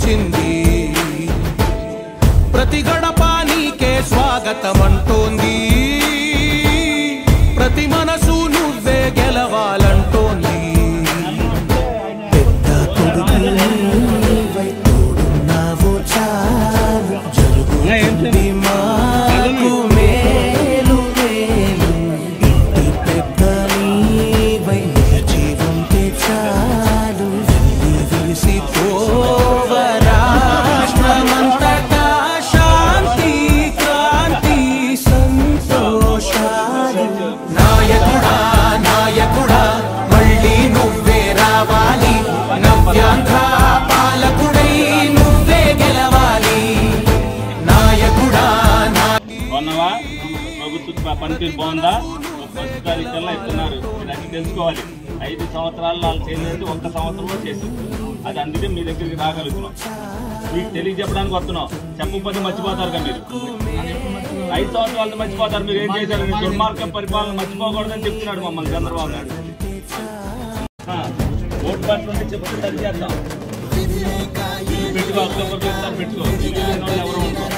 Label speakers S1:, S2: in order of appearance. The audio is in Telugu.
S1: వచ్చింది ప్రతి గడప నీకే స్వాగతమంటోంది ప్రతి మనసు నువ్వే గెలవాలంటోంది పెద్ద కొడుకు నీవై తోడున్నావు చాలు జరుగుతుంది మాకు మేలు మేలు ఇంటి పెద్ద నీవై జీవంతే చాలు వెళ్ళి విసిపోవ రాష్ట్రమంతటా శాంతి క్రాంతి సంతోషాలు నాయకుడా నాయకుడా మళ్ళీ నువ్వే రావాలి నవ్యాంధ్ర పాలకుడై నువ్వే గెలవాలి నాయకుడా
S2: బాగున్నావా ప్రభుత్వ పనితీరు బాగుందా ఫస్ట్ తారీఖుల్లో ఇస్తున్నారు ఇదన్నీ తెలుసుకోవాలి 5 సంవత్సరాలు వాళ్ళు చేయలేదు 1 సంవత్సరంలో చేసింది అది అందుకే మీ దగ్గరికి రాగలుగుతున్నాం మీకు తెలియజెప్పడానికి వస్తున్నాం చెప్పకపోతే మర్చిపోతారు కదా మీరు 5 సంవత్సరాలు మర్చిపోతారు మీరు ఏం చేశారు మీ దుర్మార్గం పరిపాలన మర్చిపోకూడదని చెప్తున్నాడు మమ్మల్ని చంద్రబాబు నాయుడు ఓటు పట్ల ఉంటే చెప్తే సరి చేద్దాం పెట్టుకో అక్టోబర్ పెట్టుకో ఎవరు ఉంటారు